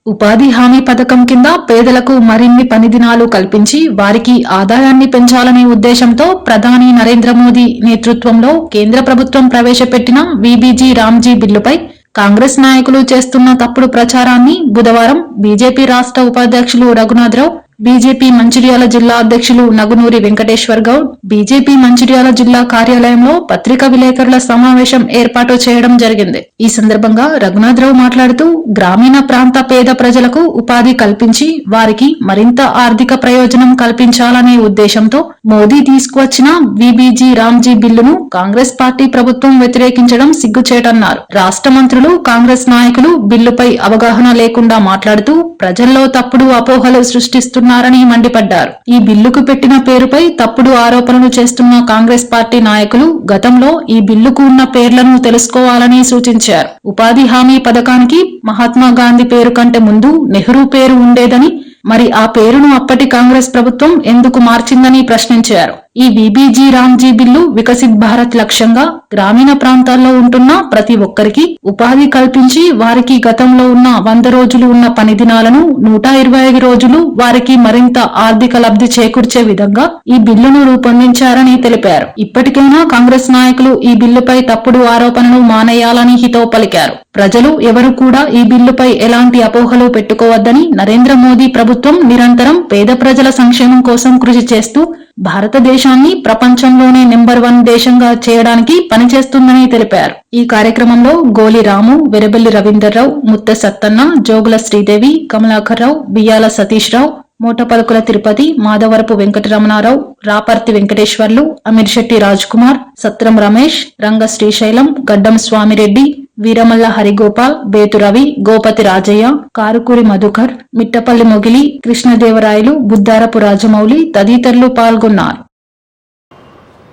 ఉపాధి హామీ పథకం కింద పేదలకు మరిన్ని పని దినాలు కల్పించి వారికి ఆదాయాన్ని పెంచాలనే ఉద్దేశంతో ప్రధాని నరేంద్ర మోదీ నేతృత్వంలో కేంద్ర ప్రభుత్వం ప్రవేశపెట్టిన వీబీజీ రామ్జీ బిల్లుపై కాంగ్రెస్ నాయకులు చేస్తున్న తప్పుడు ప్రచారాన్ని బుధవారం బీజేపీ రాష్ట్ర ఉపాధ్యక్షులు రఘునాథరావు, బీజేపీ మంచిర్యాల జిల్లా అధ్యక్షులు నగునూరి వెంకటేశ్వర్ గౌడ్, బీజేపీ మంచిర్యాల జిల్లా కార్యాలయంలో పత్రికా విలేకరుల సమావేశం ఏర్పాటు చేయడం జరిగింది. ఈ సందర్భంగా రఘునాథరావు మాట్లాడుతూ గ్రామీణ ప్రాంత పేద ప్రజలకు ఉపాధి కల్పించి వారికి మరింత ఆర్థిక ప్రయోజనం కల్పించాలనే ఉద్దేశంతో మోదీ తీసుకువచ్చిన వీబీజీ రామ్జీ బిల్లును కాంగ్రెస్ పార్టీ ప్రభుత్వం వ్యతిరేకించడం సిగ్గుచేటన్నారు. రాష్ట్ర మంత్రులు, కాంగ్రెస్ నాయకులు బిల్లుపై అవగాహన లేకుండా మాట్లాడుతూ ప్రజల్లో తప్పుడు అపోహలు సృష్టిస్తున్నారని మండిపడ్డారు. ఈ బిల్లుకు పెట్టిన పేరుపై తప్పుడు ఆరోపణలు చేస్తున్న కాంగ్రెస్ పార్టీ నాయకులు గతంలో ఈ బిల్లుకు ఉన్న పేర్లను తెలుసుకోవాలని సూచించారు. ఉపాధి హామీ పథకానికి మహాత్మా గాంధీ పేరు కంటే ముందు నెహ్రూ పేరు ఉండేదని, మరి ఆ పేరును అప్పటి కాంగ్రెస్ ప్రభుత్వం ఎందుకు మార్చిందని ప్రశ్నించారు. ఈ వీబీజీ రామ్జీ బిల్లు వికసిత్ భారత్ లక్ష్యంగా గ్రామీణ ప్రాంతాల్లో ఉంటున్న ప్రతి ఒక్కరికి ఉపాధి కల్పించి వారికి గతంలో ఉన్న 100 రోజులు ఉన్న పని దినాలను 125 రోజులు వారికి మరింత ఆర్థిక లబ్ధి చేకూర్చే విధంగా ఈ బిల్లును రూపొందించారని తెలిపారు. ఇప్పటికైనా కాంగ్రెస్ నాయకులు ఈ బిల్లుపై తప్పుడు ఆరోపణలు మానేయాలని హితవు పలికారు. ప్రజలు ఎవరు కూడా ఈ బిల్లుపై ఎలాంటి అపోహలు పెట్టుకోవద్దని, నరేంద్ర మోదీ ప్రభుత్వం నిరంతరం పేద ప్రజల సంక్షేమం కోసం కృషి చేస్తూ భారతదేశాన్ని ప్రపంచంలోనే నెంబర్ 1 దేశంగా చేయడానికి పనిచేస్తుందని తెలిపారు. ఈ కార్యక్రమంలో గోలి రాము, వెరబెల్లి రవీందర్రావు, ముత్త సత్తన్న, జోగుల శ్రీదేవి, కమలాకర్రావు, బియ్యాల సతీష్ రావు, మూటపలుకుల తిరుపతి, మాధవరపు వెంకటరమణారావు, రాపర్తి వెంకటేశ్వర్లు, అమీర్శెట్టి రాజ్ కుమార్, సత్రం రమేష్, రంగ శ్రీశైలం, గడ్డం స్వామిరెడ్డి, వీరమల్ల హరిగోపాల్, బేతు రవి, గోపతి రాజయ్య, కారుకూరి మధుకర్, మిట్టపల్లి మొగిలి, కృష్ణదేవరాయలు, బుద్దారపు రాజమౌళి తదితరులు పాల్గొన్నారు.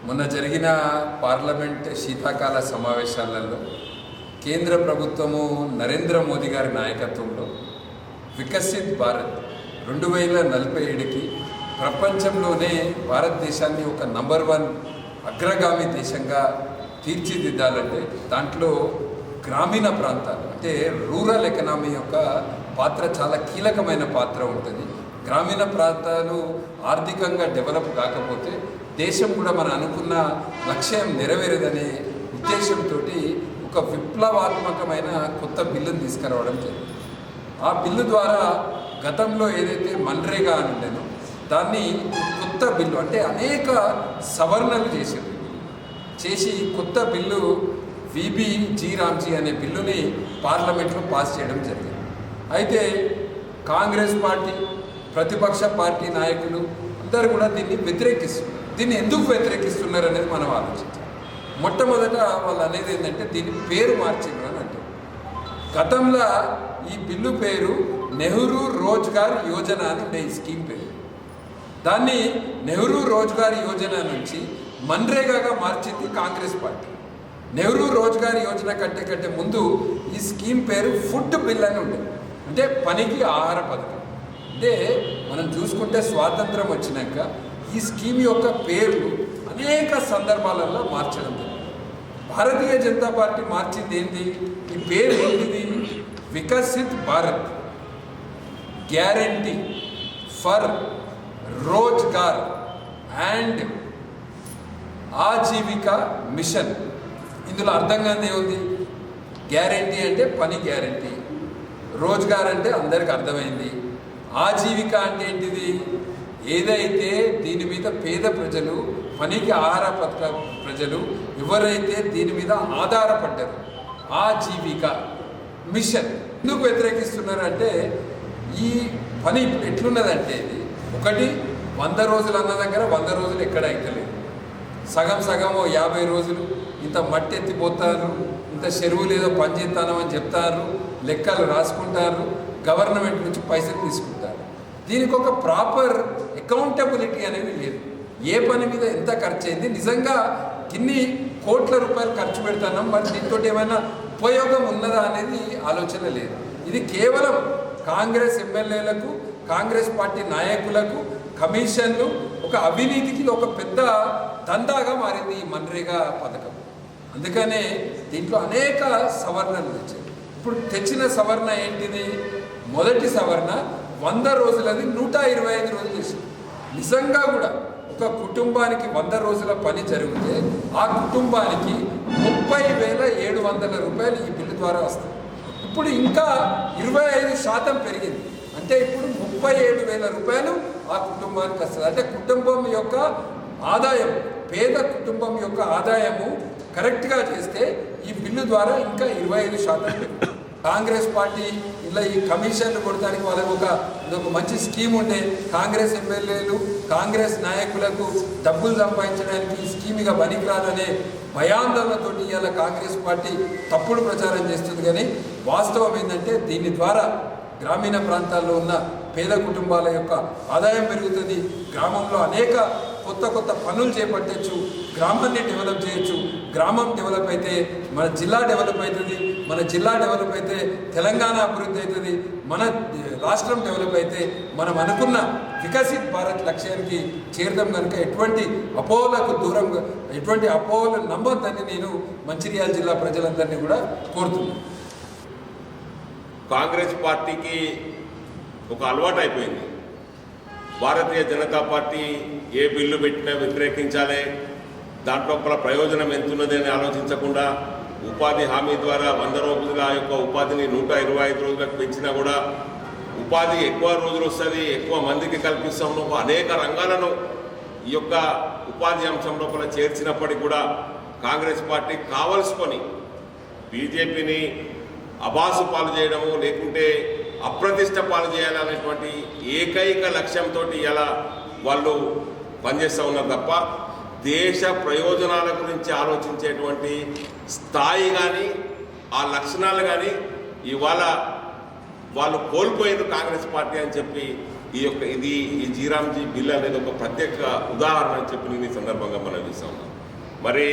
మొన్న జరిగిన పార్లమెంట్ శీతాకాల సమావేశాలలో కేంద్ర ప్రభుత్వము నరేంద్ర మోదీ గారి నాయకత్వంలో వికసిత్ భారత్ 2047కి ప్రపంచంలోనే భారతదేశాన్ని ఒక నంబర్ 1 అగ్రగామి దేశంగా తీర్చిదిద్దాలంటే దాంట్లో గ్రామీణ ప్రాంతాలు అంటే రూరల్ ఎకనామీ యొక్క పాత్ర చాలా కీలకమైన పాత్ర ఉంటుంది. గ్రామీణ ప్రాంతాలు ఆర్థికంగా డెవలప్ కాకపోతే దేశం కూడా మనం అనుకున్న లక్ష్యం నెరవేరదనే ఉద్దేశంతో ఒక విప్లవాత్మకమైన కొత్త బిల్లును తీసుకురావడం జరిగింది. ఆ బిల్లు ద్వారా గతంలో ఏదైతే మన్రేగా అని ఉండేనో దాన్ని కొత్త బిల్లు అంటే అనేక సవరణలు చేసి కొత్త బిల్లు వీబీజీ రామ్జీ అనే బిల్లుని పార్లమెంట్లో పాస్ చేయడం జరిగింది. అయితే కాంగ్రెస్ పార్టీ, ప్రతిపక్ష పార్టీ నాయకులు అందరూ కూడా దీన్ని వ్యతిరేకిస్తున్నారు. దీన్ని ఎందుకు వ్యతిరేకిస్తున్నారు అనేది మనం ఆలోచించాలి. మొట్టమొదట వాళ్ళు అనేది ఏంటంటే దీని పేరు మార్చిండ్రు అని అంటారు. గతంలో ఈ బిల్లు పేరు నెహ్రూ రోజ్గార్ యోజన అని ఉండే ఈ స్కీమ్ పేరు. దాన్ని నెహ్రూ రోజ్గార్ యోజన నుంచి మన్రేగాగా మార్చింది కాంగ్రెస్ పార్టీ. నెహ్రూ రోజ్గార్ యోజన కంటే ముందు ఈ స్కీమ్ పేరు ఫుడ్ బిల్ అని ఉండేది, అంటే పనికి ఆహార పథకం. అంటే మనం చూసుకుంటే స్వాతంత్రం వచ్చినాక ఈ స్కీమ్ యొక్క పేర్లు అనేక సందర్భాలలో మార్చడం జరిగింది. భారతీయ జనతా పార్టీ మార్చింది ఏంటి? ఈ పేరు ఏంటిది? Viksit Bharat guarantee for Rozgar and Ajeevika mission. ఇందులో అర్థం కాదు ఏముంది? గ్యారంటీ అంటే పని గ్యారంటీ, రోజ్గార్ అంటే అందరికి అర్థమైంది, ఆజీవిక అంటే ఏంటిది? ఏదైతే దీని మీద పేద ప్రజలు, పనికి ఆహార పథక ప్రజలు ఎవరైతే దీని మీద ఆధారపడ్డారు, ఆజీవిక మిషన్. ఎందుకు వ్యతిరేకిస్తున్నారు అంటే ఈ పని ఎట్లున్నదంటే ఇది ఒకటి 100 రోజులు అన్న దగ్గర 100 రోజులు ఎక్కడ అయితలేదు, సగం 50 రోజులు ఇంత మట్టి ఎత్తిపోతారు, ఇంత చెరువులు ఏదో పని చేస్తాను అని చెప్తారు, లెక్కలు రాసుకుంటారు, గవర్నమెంట్ నుంచి పైసలు తీసుకుంటారు. దీనికి ఒక ప్రాపర్ అకౌంటబిలిటీ అనేది లేదు. ఏ పని మీద ఎంత ఖర్చు అయింది, నిజంగా ఇన్ని కోట్ల రూపాయలు ఖర్చు పెడతాం, మరి దీంతో ఏమైనా ఉపయోగం ఉన్నదా అనేది ఆలోచన లేదు. ఇది కేవలం కాంగ్రెస్ ఎమ్మెల్యేలకు, కాంగ్రెస్ పార్టీ నాయకులకు, కమిషన్లు, ఒక అవినీతికి ఒక పెద్ద దందాగా మారింది ఈ మన్రేగా పథకం. అందుకనే దీంట్లో అనేక సవరణలు తెచ్చాయి. ఇప్పుడు తెచ్చిన సవరణ ఏంటిది? మొదటి సవరణ 100 రోజులది 125 రోజులు చేసింది. నిజంగా కూడా ఒక కుటుంబానికి 100 రోజుల పని జరిగితే ఆ కుటుంబానికి 30,700 రూపాయలు ఈ బిల్లు ద్వారా వస్తాయి. ఇప్పుడు ఇంకా 25% పెరిగింది. అంటే ఇప్పుడు 37,000 రూపాయలు ఆ కుటుంబానికి వస్తుంది. అంటే కుటుంబం యొక్క ఆదాయం, పేద కుటుంబం యొక్క ఆదాయము కరెక్ట్గా చేస్తే ఈ బిల్లు ద్వారా ఇంకా 25%. కాంగ్రెస్ పార్టీ ఇలా ఈ కమిషన్లు కొడటానికి వాళ్ళకు ఒక మంచి స్కీమ్ ఉండే, కాంగ్రెస్ ఎమ్మెల్యేలు కాంగ్రెస్ నాయకులకు డబ్బులు సంపాదించడానికి ఈ స్కీమ్ ఇక పనికిరాదనే భయాందోళనతో ఇవాళ కాంగ్రెస్ పార్టీ తప్పుడు ప్రచారం చేస్తుంది. కానీ వాస్తవం ఏంటంటే దీని ద్వారా గ్రామీణ ప్రాంతాల్లో ఉన్న పేద కుటుంబాల యొక్క ఆదాయం పెరుగుతుంది. గ్రామంలో అనేక కొత్త పనులు చేపట్టచ్చు, గ్రామాన్ని డెవలప్ చేయొచ్చు. గ్రామం డెవలప్ అయితే మన జిల్లా డెవలప్ అవుతుంది, మన జిల్లా డెవలప్ అయితే తెలంగాణ అభివృద్ధి అవుతుంది, మన రాష్ట్రం డెవలప్ అయితే మనం అనుకున్న వికసిత్ భారత్ లక్ష్యానికి చేరడం కనుక ఎటువంటి అపోహలకు దూరంగా, ఎటువంటి అపోహలు నమ్మొద్దని నేను మంచిర్యాల జిల్లా ప్రజలందరినీ కూడా కోరుతున్నాను. కాంగ్రెస్ పార్టీకి ఒక అలవాటు అయిపోయింది. భారతీయ జనతా పార్టీ ఏ బిల్లు పెట్టినా వ్యతిరేకించాలి, దాంట్లో ప్రయోజనం ఎంతున్నది అని ఆలోచించకుండా ఉపాధి హామీ ద్వారా 100 రోజుల యొక్క ఉపాధిని 125 రోజులకు పెంచినా కూడా ఉపాధి ఎక్కువ రోజులు వస్తుంది, ఎక్కువ మందికి కల్పిస్తాం. అనేక రంగాలను ఈ యొక్క ఉపాధి అంశం లోపల చేర్చినప్పటికీ కూడా కాంగ్రెస్ పార్టీ కావలసుకొని బీజేపీని అబాసు పాలు చేయడము, లేకుంటే అప్రతిష్ట పాలు చేయాలనేటువంటి ఏకైక లక్ష్యంతో ఇలా వాళ్ళు పనిచేస్తూ ఉన్నారు తప్ప దేశ ప్రయోజనాల గురించి ఆలోచించేటువంటి స్థాయి కానీ ఆ లక్షణాలు కానీ ఇవాళ వాళ్ళు కోల్పోయారు కాంగ్రెస్ పార్టీ అని చెప్పి ఈ జీరాంజీ బిల్ అనేది ఒక ప్రత్యేక ఉదాహరణ అని చెప్పి నేను ఈ సందర్భంగా మనం చూస్తూ ఉన్నాం. మరి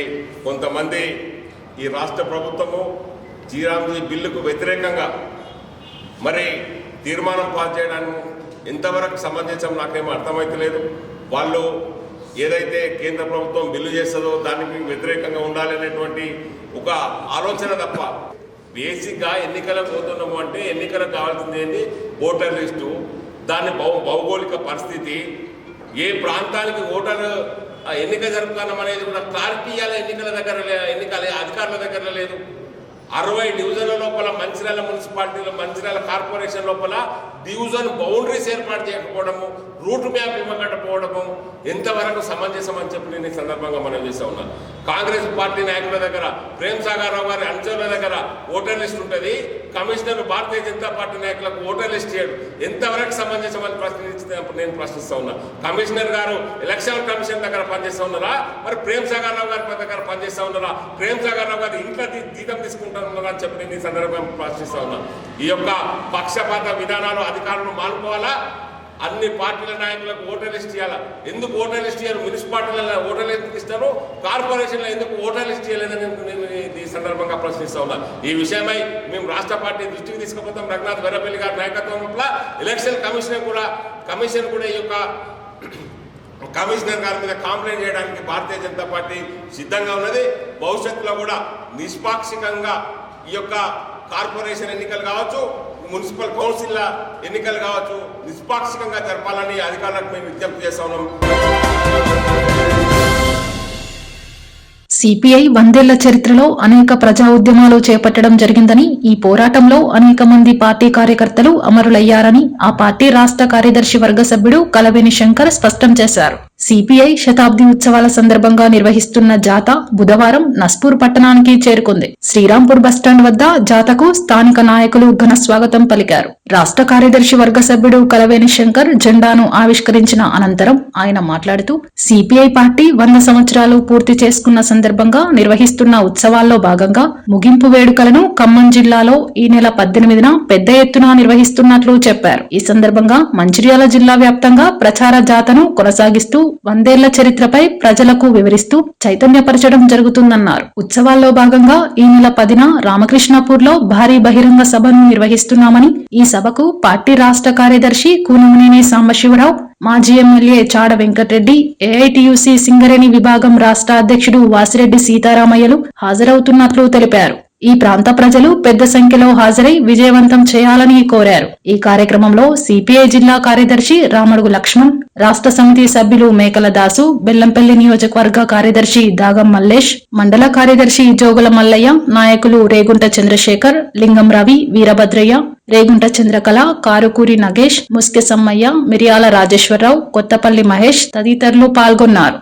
కొంతమంది ఈ రాష్ట్ర ప్రభుత్వము జీరాంజీ బిల్లుకు వ్యతిరేకంగా మరి తీర్మానం పాస్ చేయడానికి ఎంతవరకు సమంజసం నాకేమో అర్థమైతలేదు. వాళ్ళు ఏదైతే కేంద్ర ప్రభుత్వం బిల్లు చేస్తుందో దానికి వ్యతిరేకంగా ఉండాలి అనేటువంటి ఒక ఆలోచన తప్ప బేసిక్గా ఎన్నికలకు పోతున్నాము అంటే ఎన్నికలకు కావాల్సింది ఏంటి? ఓటర్ లిస్టు, దాని భౌగోళిక పరిస్థితి, ఏ ప్రాంతానికి ఓటర్ ఎన్నిక జరుపుతున్నాం అనేది కూడా క్లారిటీ ఇవ్వాలి. ఎన్నికల అధికారుల దగ్గర లేదు. 60 డివిజన్ల లోపల మంచిర్యాల మున్సిపాలిటీలో, మంచిర్యాల కార్పొరేషన్ లోపల డివిజన్ బౌండరీస్ ఏర్పాటు చేయకపోవడము, రూట్ మ్యాప్ ఇవ్వకపోవడము ఎంతవరకు సమంజసం అని చెప్పి నేను ఈ సందర్భంగా మనం చేస్తూ ఉన్నాను. కాంగ్రెస్ పార్టీ నాయకుల దగ్గర, ప్రేమ్ సాగర్ రావు గారి అంచెల దగ్గర ఓటర్ లిస్ట్ ఉంటుంది, కమిషనర్ భారతీయ జనతా పార్టీ నాయకులకు ఓటర్ లిస్ట్ చేయడు. ఎంతవరకు సమంజసం అని ప్రశ్నించినప్పుడు నేను ప్రశ్నిస్తూ ఉన్నా. కమిషనర్ గారు ఎలక్షన్ కమిషన్ దగ్గర పనిచేస్తూ ఉన్నారా, మరి ప్రేమ్ సాగర్ రావు గారి దగ్గర పనిచేస్తూ ఉన్నారా? ప్రేమ్ సాగర్ రావు గారు ఇంట్లో జీతం తీసుకుంటున్నారా అని చెప్పి నేను ఈ సందర్భంగా ప్రశ్నిస్తూ ఉన్నా. ఈ యొక్క పక్షపాత విధానాలు అధికారులు మానుకోవాలా? అన్ని పార్టీల నాయకులకు ఓటర్ లిస్ట్ ఇవ్వాలా? ఎందుకు ఓటర్ లిస్ట్ ఇయ్యారు? మున్సిపాలిటీలలో ఓటర్ లిస్ట్ ఇస్తారు, కార్పొరేషన్లో ఎందుకు ఓటర్ లిస్ట్ ఇవ్వలేదని నేను ఈ సందర్భంగా ప్రశ్నిస్తా ఉన్నా. ఈ విషయమై మేము రాష్ట్ర పార్టీ దృష్టికి తీసుకుపోతాం. రఘునాథ్ వెర్రపల్లి గారి నాయకత్వంలో ఎలక్షన్ కమిషన్ కూడా ఈ యొక్క కమిషనర్ గారి మీద కంప్లైంట్ చేయడానికి భారతీయ జనతా పార్టీ సిద్ధంగా ఉన్నది. భవిష్యత్తులో కూడా నిష్పాక్షికంగా ఈ యొక్క కార్పొరేషన్ ఎన్నికలు కావచ్చు, మున్సిపల్ కౌన్సిల్ ఎన్నికలు కావచ్చు, నిష్పాక్షికంగా జరపాలని అధికారులకు మేము విజ్ఞప్తి చేస్తా ఉన్నాం. సిపిఐ 100 ఏళ్ల చరిత్రలో అనేక ప్రజా ఉద్యమాలు చేపట్టడం జరిగిందని, ఈ పోరాటంలో అనేక మంది పార్టీ కార్యకర్తలు అమరులయ్యారని ఆ పార్టీ రాష్ట్ర కార్యదర్శి వర్గ సభ్యుడు కలవేని శంకర్ స్పష్టం చేశారు. సిపిఐ శతాబ్ది ఉత్సవాల సందర్భంగా నిర్వహిస్తున్న జాథా బుధవారం నస్పూర్ పట్టణానికి చేరుకుంది. శ్రీరాంపూర్ బస్టాండ్ వద్ద జాథాకు స్థానిక నాయకులు ఘన స్వాగతం పలికారు. రాష్ట్ర కార్యదర్శి వర్గ సభ్యుడు కలవేని శంకర్ జెండాను ఆవిష్కరించిన అనంతరం ఆయన మాట్లాడుతూ సిపిఐ పార్టీ 100 సంవత్సరాలు పూర్తి చేసుకున్న సందర్భంగా నిర్వహిస్తున్న ఉత్సవాల్లో భాగంగా ముగింపు వేడుకలను ఖమ్మం జిల్లాలో ఈ నెల 18న పెద్ద ఎత్తున నిర్వహిస్తున్నట్లు చెప్పారు. ఈ సందర్భంగా మంచిర్యాల జిల్లా వ్యాప్తంగా ప్రచార జాథాను కొనసాగిస్తూ 100 ఏళ్ల చరిత్రపై ప్రజలకు వివరిస్తూ చైతన్యపరచడం జరుగుతుందన్నారు. ఉత్సవాల్లో భాగంగా ఈ నెల 10న రామకృష్ణాపూర్లో భారీ బహిరంగ సభను నిర్వహిస్తున్నామని, ఈ సభకు పార్టీ రాష్ట్ర కార్యదర్శి కూనమనేని సాంబశివరావు, మాజీ ఎమ్మెల్యే చాడ వెంకటరెడ్డి, ఏఐటియుసి సింగరేణి విభాగం రాష్ట్ర అధ్యక్షుడు వాసిరెడ్డి సీతారామయ్యలు హాజరవుతున్నట్లు తెలిపారు. ఈ ప్రాంత ప్రజలు పెద్ద సంఖ్యలో హాజరై విజయవంతం చేయాలని కోరారు. ఈ కార్యక్రమంలో సిపిఐ జిల్లా కార్యదర్శి రామడుగు లక్ష్మణ్, రాష్ట్ర సమితి సభ్యులు మేకల దాసు, బెల్లంపల్లి నియోజకవర్గ కార్యదర్శి దాగం మల్లేష్, మండల కార్యదర్శి జోగుల మల్లయ్య, నాయకులు రేగుంట చంద్రశేఖర్, లింగం రవి, వీరభద్రయ్య, రేగుంట చంద్రకళ, కారుకూరి నగేష్, ముస్కె సమ్మయ్య, మిరియాల రాజేశ్వరరావు, కొత్తపల్లి మహేష్ తదితరులు పాల్గొన్నారు.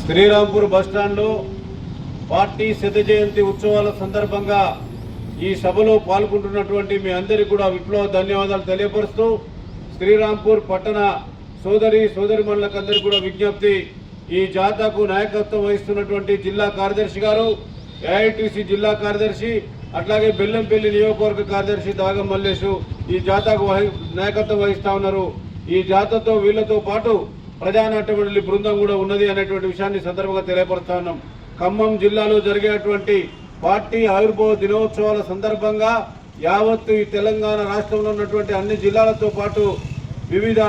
శ్రీరాంపూర్ బస్టాండ్లో పార్టీ శత జయంతి ఉత్సవాల సందర్భంగా ఈ సభలో పాల్గొంటున్నటువంటి మీ అందరికీ కూడా విప్లవ ధన్యవాదాలు తెలియపరుస్తూ శ్రీరాంపూర్ పట్టణ సోదరిమణులకందరికీ కూడా విజ్ఞప్తి, ఈ జాతాకు నాయకత్వం వహిస్తున్నటువంటి జిల్లా కార్యదర్శి గారు, ఏఐటీసీ జిల్లా కార్యదర్శి, అట్లాగే బెల్లంపల్లి నియోజకవర్గ కార్యదర్శి దాగం మల్లేషు ఈ జాతాకు నాయకత్వం వహిస్తా ఉన్నారు. ఈ జాతతో వీళ్లతో పాటు ప్రజానాట్య మండలి బృందం కూడా ఉన్నది అనేటువంటి విషయాన్ని సందర్భంగా తెలియపరుస్తా ఉన్నాం. ఖమ్మం జిల్లాలో జరిగేటువంటి పార్టీ ఆవిర్భావ దినోత్సవాల సందర్భంగా యావత్తు ఈ తెలంగాణ రాష్ట్రంలో ఉన్నటువంటి అన్ని జిల్లాలతో పాటు వివిధ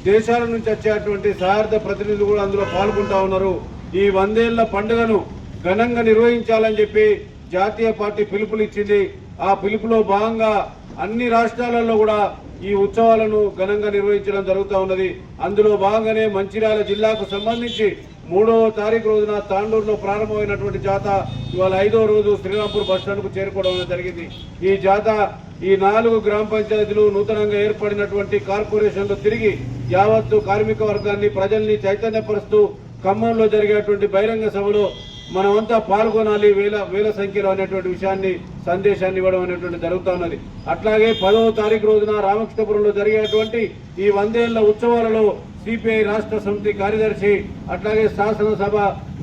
దేశాల నుంచి వచ్చేటువంటి సహార్థ ప్రతినిధులు కూడా అందులో పాల్గొంటా ఉన్నారు. ఈ 100 ఏళ్ల పండుగను ఘనంగా నిర్వహించాలని చెప్పి జాతీయ పార్టీ పిలుపులు ఇచ్చింది. ఆ పిలుపులో భాగంగా అన్ని రాష్ట్రాలలో కూడా ఈ ఉత్సవాలను ఘనంగా నిర్వహించడం జరుగుతూ ఉన్నది. అందులో భాగంగానే మంచిర్యాల జిల్లాకు సంబంధించి 3వ తారీఖు రోజున తాండూరులో ప్రారంభమైనటువంటి జాత ఇవాళ 5వ రోజు శ్రీరాంపూర్ బస్టాండ్కు చేరుకోవడం జరిగింది. ఈ జాత ఈ 4 గ్రామ పంచాయతీలు నూతనంగా ఏర్పడినటువంటి కార్పొరేషన్లు తిరిగి యావత్తు కార్మిక వర్గాన్ని ప్రజల్ని చైతన్యపరుస్తూ ఖమ్మంలో జరిగేటువంటి బహిరంగ సభలో మనమంతా పాల్గొనాలి వేల సంఖ్యలో అనేటువంటి విషయాన్ని సందేశాన్ని ఇవ్వడం అనేటువంటి జరుగుతూ ఉన్నది. అట్లాగే 10వ తారీఖు రోజున రామకృష్ణపురంలో జరిగేటువంటి ఈ 100 ఏళ్ల ఉత్సవాలలో సిపిఐ రాష్ట్ర సమితి కార్యదర్శి, అట్లాగే శాసనసభ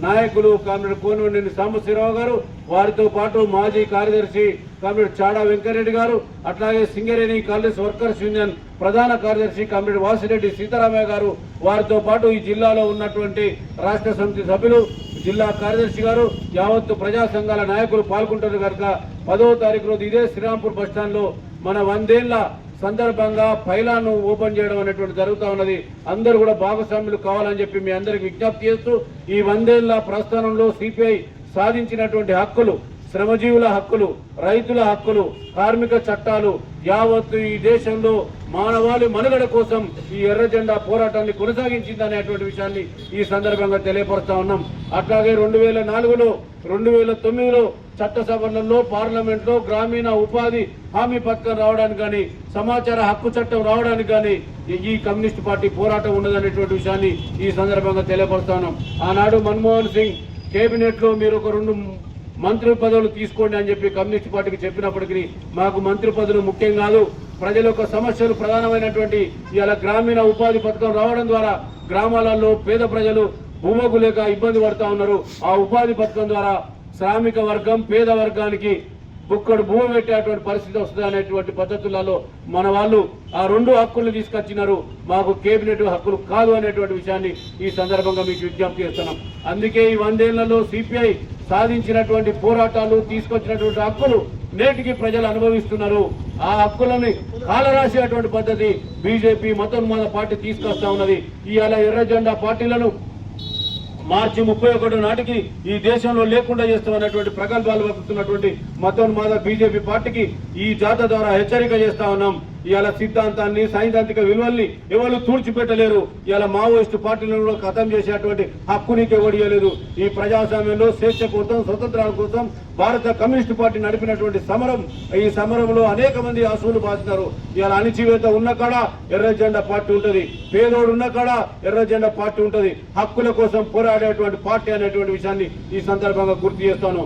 నాయకులు కామ్రేడ్ కోనవనేని సాంబశివరావు గారు, వారితో పాటు మాజీ కార్యదర్శి కామ్రేడ్ చాడా వెంకరెడ్డి గారు, అట్లాగే సింగరేణి కాలేజ్ వర్కర్స్ యూనియన్ ప్రధాన కార్యదర్శి కామ్రేడ్ వాసిరెడ్డి సీతారామయ్య గారు, వారితో పాటు ఈ జిల్లాలో ఉన్నటువంటి రాష్ట్ర సమితి సభ్యులు, జిల్లా కార్యదర్శి గారు, యావత్తు ప్రజా సంఘాల నాయకులు పాల్గొంటారు కనుక 10వ తారీఖు రోజు ఇదే శ్రీరాంపూర్ బస్టాండ్ లో మన 100 ఏళ్ల సందర్భంగా పైలాను ఓపెన్ చేయడం అనేటువంటి జరుగుతూ ఉన్నది. అందరూ కూడా భాగస్వాములు కావాలని చెప్పి మీ అందరికి విజ్ఞప్తి చేస్తూ ఈ 100 ఏళ్ల ప్రస్థానంలో సిపిఐ సాధించినటువంటి హక్కులు, శ్రమజీవుల హక్కులు, రైతుల హక్కులు, కార్మిక చట్టాలు, యావత్తు ఈ దేశంలో మానవాళి మనుగడ కోసం ఈ ఎర్ర జెండా పోరాటాన్ని కొనసాగించింది అనేటువంటి విషయాన్ని ఈ సందర్భంగా తెలియపరుస్తా ఉన్నాం. అట్లాగే 2004లో 2009లో చట్ట సభలలో పార్లమెంట్లో గ్రామీణ ఉపాధి హామీ పథకం రావడానికి కానీ, సమాచార హక్కు చట్టం రావడానికి కానీ ఈ కమ్యూనిస్ట్ పార్టీ పోరాటం ఉన్నదనేటువంటి విషయాన్ని ఈ సందర్భంగా తెలియపరుస్తా ఉన్నాం. ఆనాడు మన్మోహన్ సింగ్ కేబినెట్ లో మీరు ఒక 2 మంత్రి పదవులు తీసుకోండి అని చెప్పి కమ్యూనిస్ట్ పార్టీకి చెప్పినప్పటికీ మాకు మంత్రి పదవులు ముఖ్యం కాదు, ప్రజల యొక్క సమస్యలు ప్రధానమైనటువంటి ఇలా గ్రామీణ ఉపాధి పథకం రావడం ద్వారా గ్రామాలలో పేద ప్రజలు భూములు లేక ఇబ్బంది పడుతూ ఉన్నారు. ఆ ఉపాధి పథకం ద్వారా శ్రామిక వర్గం పేద వర్గానికి ఒక్కడు భూమి పెట్టేటువంటి పరిస్థితి వస్తుంది అనేటువంటి పద్ధతులలో మన వాళ్ళు ఆ 2 హక్కులు తీసుకొచ్చినారు. మాకు కేబినెట్ హక్కులు కాదు అనేటువంటి విషయాన్ని ఈ సందర్భంగా మీకు విజ్ఞప్తి చేస్తున్నాం. అందుకే ఈ 100 ఏళ్లలో సిపిఐ సాధించినటువంటి పోరాటాలు, తీసుకొచ్చినటువంటి హక్కులు నేటికి ప్రజలు అనుభవిస్తున్నారు. ఆ హక్కులని కాలరాసేటువంటి పద్ధతి బీజేపీ మతోన్మాద పార్టీ తీసుకొస్తా ఉన్నది. ఇవాళ ఎర్ర జెండా పార్టీలను మార్చి 31 నాటికి ఈ దేశంలో లేకుండా చేస్తామన్నటువంటి ప్రగల్భాలు వస్తున్నటువంటి మతోన్మాద బీజేపీ పార్టీకి ఈ జాత ద్వారా హెచ్చరిక చేస్తా ఉన్నాం. ఇవాళ సిద్ధాంతాన్ని, సైద్ధాంతిక విలువల్ని ఎవరు తుడిచిపెట్టలేరు. ఇవాళ మావోయిస్టు పార్టీలను కూడా ఖతం చేసేటువంటి హక్కు నీకు ఎవరు ఇవ్వలేదు. ఈ ప్రజాస్వామ్యంలో స్వేచ్ఛ కోసం, స్వతంత్రాల కోసం భారత కమ్యూనిస్టు పార్టీ నడిపినటువంటి సమరం. ఈ సమరంలో అనేక మంది అసూలు బాధినారు. ఇలా అణిచివేత ఉన్న కాడ ఎర్ర జెండా పార్టీ ఉంటుంది, పేదోడు ఉన్న కాడ ఎర్ర జెండా పార్టీ ఉంటుంది. హక్కుల కోసం పోరాడేటువంటి పార్టీ అనేటువంటి విషయాన్ని ఈ సందర్భంగా గుర్తు చేస్తాను.